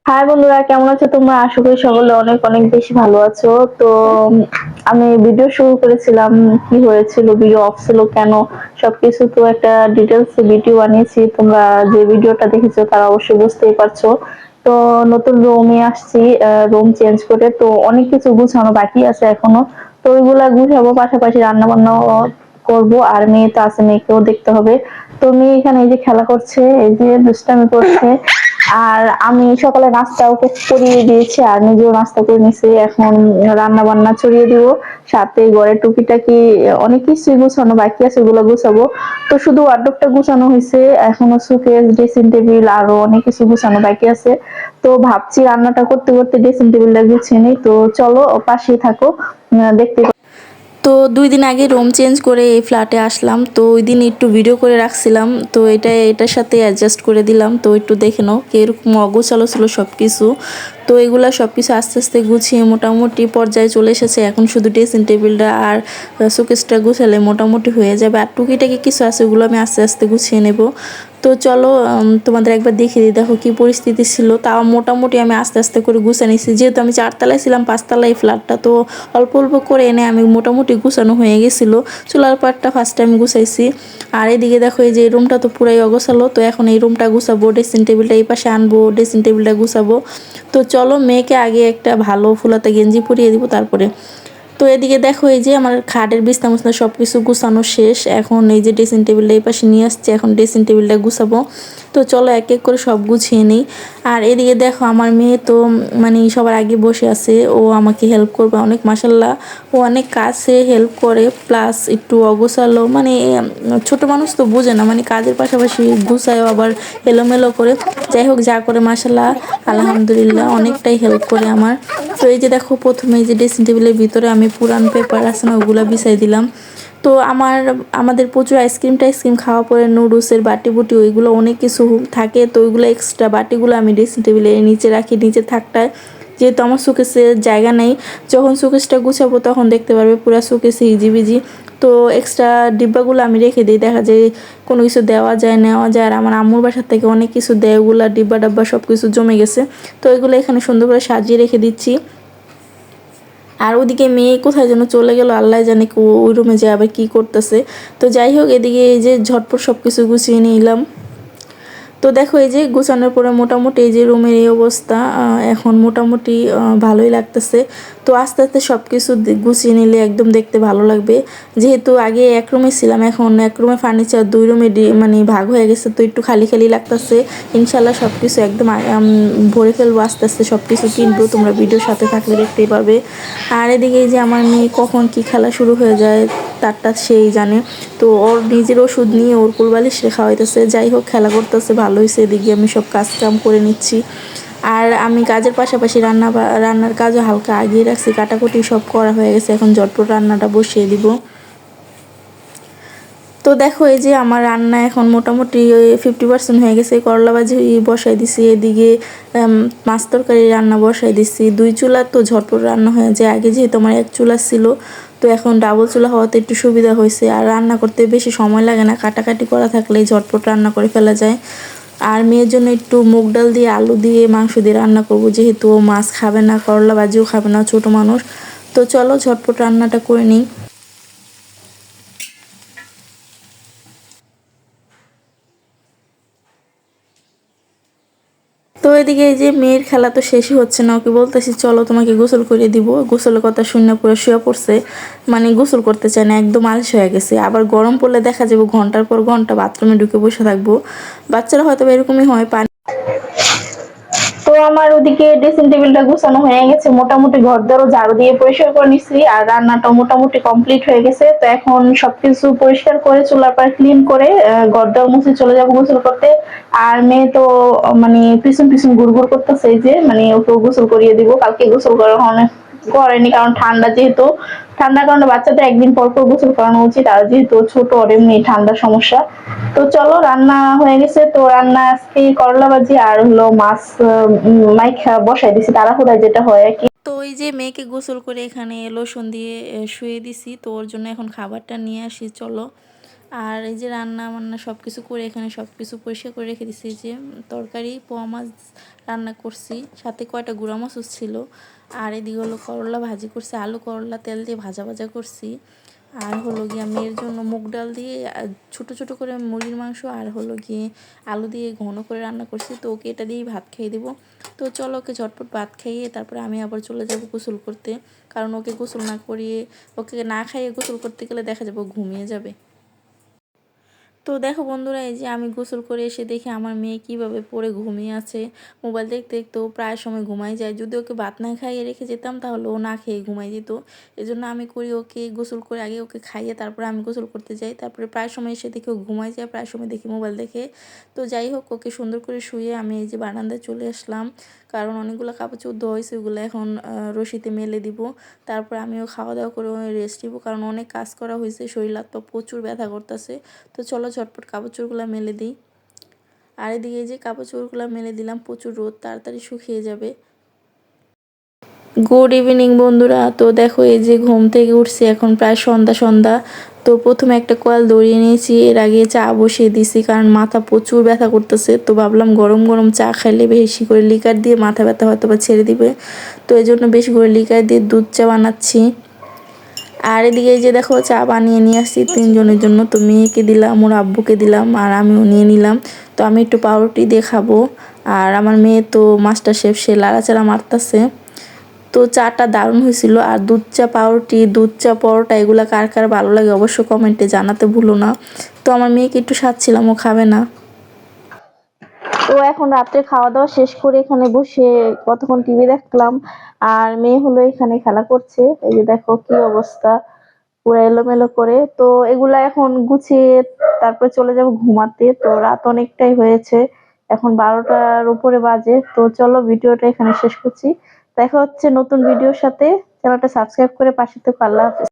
High বন্ধুরা, কেমন আছো তোমরা? আশা করি সকলে অনেক অনেক বেশি ভালো আছো। তো আমি ভিডিও শুরু করেছিলাম, কি হয়েছিল, ভিডিও অফ ছিল কেন, সবকিছু তো একটা ডিটেলস ভিডিও বানিয়েছি। তোমরা যে ভিডিওটা দেখেছো তারা অবশ্যই বুঝতেই পারছো। তো নতুন রুমে আসছি, রুম চেঞ্জ করে, তো অনেক কিছু গুছানো বাকি আছে এখনো। তো ওইগুলা গুছাবো, পাশাপাশি রান্না বান্না করবো। আর মেয়ে তো আছে, মেয়েকেও দেখতে হবে। তো মেয়ে এখানে এই যে খেলা করছে, এই যে দুষ্টামি করছে। আর আমি সকালে নাস্তা ওকে করিয়ে দিয়েছি আর নিজেও নাস্তা করে নিয়েছি। এখন রান্না বান্না ছড়িয়ে দিব, সাথে ঘরের টুকিটাকি অনেক কিছু গুছানো বাকি আছে, ওগুলো গুছাবো। তো শুধু ওয়ার্ডরোবটা গুছানো হয়েছে, এখনো সুকেস, ড্রেসিং টেবিল আরো অনেক কিছু গুছানো বাকি আছে। তো ভাবছি রান্নাটা করতে করতে ড্রেসিং টেবিলটা গুছিয়ে নিই। তো চলো পাশেই থাকো, দেখতে। তো ২ দিন আগে রুম চেঞ্জ করে এই ফ্ল্যাটে আসলাম। তো ওই দিন একটু ভিডিও করে রাখছিলাম, তো এটার সাথে অ্যাডজাস্ট করে দিলাম। তো একটু দেখে নাও কিরকম অগোছালো ছিল সব কিছু। তো এগুলা সব কিছু আস্তে আস্তে গুছিয়ে মোটামুটি পর্যায়ে চলে এসেছে। এখন শুধু ড্রেসিং টেবিলটা আর শোকেসটা গুছালে মোটামুটি হয়ে যাবে। আর টুকিটাকি কিছু আছে, ওগুলো আমি আস্তে আস্তে গুছিয়ে নেব। তো চলো তোমাদের একবার দেখিয়ে দিই, দেখো কি পরিস্থিতি ছিল। তাও মোটামুটি আমি আস্তে আস্তে করে গুছিয়ে নিয়েছি, যেহেতু আমি 4 তলায় ছিলাম, 5 তলায় এই ফ্ল্যাটটা। তো অল্প অল্প করে এনে আমি মোটামুটি গুছানো হয়ে গেছিলো। চুলার পাটটা ফার্স্ট টাইম গুছাইছি। আর এদিকে দেখো, এই যে এই রুমটা তো পুরাই অগোছালো। তো এখন এই রুমটা গুছাবো, ড্রেসিং টেবিলটা এই পাশে আনবো, ড্রেসিং টেবিলটা গুছাবো। তো চলো মেয়েকে আগে একটা ভালো ফুলাতা গেঞ্জি পরিয়ে দিব তারপরে। তো এদিকে দেখো, এই যে আমার খাটের বিছনা মুছনা সব কিছু গুছানো শেষ। এখন এই যে ড্রেসিং টেবিলটা এই পাশে নিয়ে আসছে, এখন ড্রেসিং টেবিলটা গুছাবো। তো চলো এক এক করে সব গুছিয়ে নিই। আর এদিকে দেখো, আমার মেয়ে তো মানে সবার আগে বসে আছে, ও আমাকে হেল্প করবে অনেক, মাসাল্লাহ। ও অনেক কাছে হেল্প করে, প্লাস একটু অগোছালো, মানে ছোট মানুষ তো বোঝে না, মানে কাজের পাশাপাশি গুছায়ও আবার এলোমেলো করে। যাই হোক, যা করে মাসাল্লাহ আলহামদুলিল্লাহ অনেকটাই হেল্প করে আমার। তো এই যে দেখো, প্রথমে এই যে ড্রেসিং টেবিলের ভিতরে আমি পুরান পেপার আছে না, ওগুলো বিছাই দিলাম। তো আমাদের প্রচুর আইসক্রিম খাওয়া পরে নুডলসের বাটি বুটি ওইগুলো অনেক কিছু থাকে। তো ওইগুলো এক্সট্রা বাটিগুলো আমি ড্রেসিং টেবিলের নিচে রাখি, নিচে থাকটায়, যেহেতু আমার শোকেসের জায়গা নেই। যখন শোকেসটা গুছাবো তখন দেখতে পারবে পুরো শোকেসে হিজিবিজি। তো এক্সট্রা ডিব্বাগুলো আমি রেখে দিই, দেখা যায় কোনো কিছু দেওয়া যায়, নেওয়া যায়। আর আমার আম্মুর বাসার থেকে অনেক কিছু দেয়, ওগুলা ডিব্বা ডাব্বা সব কিছু জমে গেছে। তো এগুলো এখানে সুন্দর করে সাজিয়ে রেখে দিচ্ছি। আর ওদিকে মেয়ে কোথায় যেন চলে গেল, আল্লাহ জানে ওই রুমে যে আবার কি করতেছে। তো যাই হোক, এদিকে এই যে ঝটপট সব কিছু গুছিয়ে নিলাম। তো দেখো, এই যে গুছানোর পরে মোটামুটি এই যে রুমের এই অবস্থা, এখন মোটামুটি ভালোই লাগতেছে। তো আস্তে আস্তে সব কিছু গুছিয়ে নিলে একদম দেখতে ভালো লাগবে। যেহেতু আগে এক রুমে ছিলাম, এখন এক রুমে ফার্নিচার, 2 রুমে মানে ভাগ হয়ে গেছে, তো একটু খালি খালি লাগতেছে। ইনশাল্লাহ সব কিছু একদম ভরে ফেলবো, আস্তে আস্তে সব কিছু কিনবো, তোমরা ভিডিওর সাথে থাকলে দেখতেই পারবে। আর এদিকে এই যে আমার মেয়ে কখন কি খেলা শুরু হয়ে যায় তারটা সেই জানে। তো ওর নিজের ওষুধ নিয়ে ওর কোলবালিশ খাওয়াইতেছে। যাই হোক, খেলা করতেছে, ভালো হয়েছে। এদিকে আমি সব কাজ কাম করে নিচ্ছি। আর আমি কাজের পাশাপাশি রান্নার কাজও হালকা আগিয়ে রাখছি, কাটাকুটি সব করা হয়ে গেছে, এখন ঝটপট রান্নাটা বসিয়ে দিব। তো দেখো, এই যে আমার রান্না এখন মোটামুটি 50% হয়ে গেছে। করলা ভাজি বসাই দিছি, এদিকে মাছ তরকারি রান্না বসাই দিছি। 2 চুলা তো ঝটপট রান্না হয়ে যায়। আগে যেহেতু আমার 1 চুলা ছিল, তো এখন ডাবল চুলা হওয়াতে একটু সুবিধা হয়েছে। আর রান্না করতে বেশি সময় লাগে না, কাটাকাটি করা থাকলেই ঝটপট রান্না করে ফেলা যায়। আর মেয়ের জন্য একটু মুগ ডাল দিয়ে আলু দিয়ে মাংস দিয়ে রান্না করবো, যেহেতু ও মাছ খাবে না, করলা ভাজিও খাবে না, ছোট মানুষ। তো চলো ঝটপট রান্নাটা করে নিই। তো এদিকে এই যে মেয়ের খেলা তো শেষই হচ্ছে না, ওকে বলতেছি চলো তোমাকে গোসল করে দিব। গোসলের কথা শুনে পুরো শুয়ে পড়ছে, মানে গোসল করতে চায় না, একদম আলস হয়ে গেছে। আবার গরম পড়লে দেখা যাবে ঘন্টার পর ঘন্টা বাথরুমে ঢুকে বসে থাকবো। বাচ্চারা হয়তো এরকমই হয়, পানি। তো আমার ওদিকে ড্রেসিং টেবিলটা গুছানো হয়ে গেছে, মোটামুটি ঘর দরও ঝাড়ু দিয়ে পরিষ্কার করে নিচ্ছি। আর রান্নাটা মোটামুটি কমপ্লিট হয়ে গেছে। তো এখন সবকিছু পরিষ্কার করে চুলার পর ক্লিন করে ঘর দর মুছে চলে যাবো গোসল করতে। আর মেয়ে তো মানে পিছন পিছন ঘুরঘুর করতেছে, এই যে মানে ওকে গোসল করিয়ে দিব। কালকে গোসল করা অনেক করেনি, কারণ ঠান্ডা, যেহেতু ঠান্ডার কারণে বাচ্চাদের একদিন পর পর গোসল করানো উচিত। আর যেহেতু ছোট, ওর এমনি ঠান্ডার সমস্যা। তো চলো রান্না হয়ে গেছে। তো রান্না আজকে করলা ভাজি আর হলো মাছ মাইখা বসাই দিছি, তাড়াহুড়া যেটা হয় আর কি। তো ওই যে মেয়েকে গোসল করে এখানে লোশন দিয়ে শুয়ে দিছি। তো ওর জন্য এখন খাবারটা নিয়ে আসি, চলো। আর এই যে রান্না বান্না সব কিছু করে এখানে সব কিছু পরিষ্কার করে রেখে দিছি। যে তরকারি পোয়া মাছ রান্না করছি, সাথে কয়টা গুঁড়া মরিচ ছিল। আর এদিকে হলো করলা ভাজি করছি, আলু করলা তেল দিয়ে ভাজা ভাজা করছি। আর হলো গিয়ে মেয়ের জন্য মুগ ডাল দিয়ে ছোট ছোট করে মুরগির মাংস আর হলো গিয়ে আলু দিয়ে ঘন করে রান্না করছি। তো ওকে এটা দিয়েই ভাত খেয়ে দেবো। তো চলো ওকে ঝটপট ভাত খাইয়ে তারপরে আমি আবার চলে যাব গোসল করতে, কারণ ওকে গোসল না করিয়ে, ওকে না খাইয়ে গোসল করতে গেলে দেখা যাবে ঘুমিয়ে যাবে। তো দেখো বন্ধুরা, এই যে আমি গোসল করে এসে দেখি আমার মেয়ে কিভাবে পড়ে ঘুমিয়ে আছে। মোবাইল দেখতে দেখতেও প্রায় সময় ঘুমাই যায়। যদি ওকে ভাত না খাইয়ে রেখে যেতাম তাহলে ও না খেয়ে ঘুমাই যেত। এজন্য আমি করি ওকে গোসল করে আগে ওকে খাইয়ে তারপরে আমি গোসল করতে যাই। তারপরে প্রায় সময় এসে দেখি ও ঘুমাই যায়, প্রায় সময় দেখি মোবাইল দেখে। তো যাই হোক, ওকে সুন্দর করে শুয়ে আমি এই যে বারান্দায় চলে আসলাম, কারণ অনেকগুলো কাপড় চোপড় ধোয়া হয়েছে, ওগুলো এখন রশিতে মেলে দিব। তারপর আমিও খাওয়া দাওয়া করে রেস্ট নিব, কারণ অনেক কাজ করা হয়েছে, শরীর হাত পা প্রচুর ব্যথা করতেছে। তো চলো ঝটপট কাপড় চোপড়গুলো মেলে দিই। আর এদিকে এই যে কাপড় চোপড়গুলো মেলে দিলাম, প্রচুর রোদ, তাড়াতাড়ি শুকিয়ে যাবে। গুড ইভিনিং বন্ধুরা। তো দেখো এই যে ঘুম থেকে উঠছি, এখন প্রায় সন্ধ্যা সন্ধ্যা। তো প্রথমে একটা কয়েল দড়িয়ে নিয়েছি, এর আগে চা বসিয়ে দিছি, কারণ মাথা প্রচুর ব্যথা করতেছে। তো ভাবলাম গরম গরম চা খাইলে বেশি করে লিকার দিয়ে মাথা ব্যথা হয়তো বা ছেড়ে দিবে। তো এই জন্য বেশি করে লিকার দিয়ে দুধ চা বানাচ্ছি। আর এদিকে যে দেখো চা বানিয়ে নিয়ে আসছি 3 জনের জন্য। তো মেয়েকে দিলাম, ওর আব্বুকে দিলাম, আর আমিও নিয়ে নিলাম। তো আমি একটু পাউরুটি দিয়ে খাবো। আর আমার মেয়ে তো মাস্টার শেফ, সে লাড়াচাড়া মারতেছে। তো চাটা দারুণ হয়েছিল। আর দুধ চা পাউরুটি, দুধ চা পরোটা, এগুলো কার কার ভালো লাগে অবশ্য কমেন্টে জানাতে ভুলো না। তো আমার মেয়েকে একটু সাধছিলাম, ও খাবে না। তো এখন রাত্রে খাওয়া দাওয়া শেষ করে এখানে বসে কতক্ষণ টিভি দেখলাম। আর মেয়ে হলো এখানে খেলা করছে, এই যে দেখো কি অবস্থা, পুরো এলোমেলো করে। তো এগুলা এখন গুছিয়ে তারপর চলে যাব ঘুমাতে। তো রাত অনেকটাই হয়েছে, এখন 12টার উপরে বাজে। তো চলো ভিডিওটা এখানে শেষ করছি, দেখা হচ্ছে নতুন ভিডিওর সাথে। চ্যানেলটা সাবস্ক্রাইব করে পাশে থেকো। আল্লাহ হাফেজ।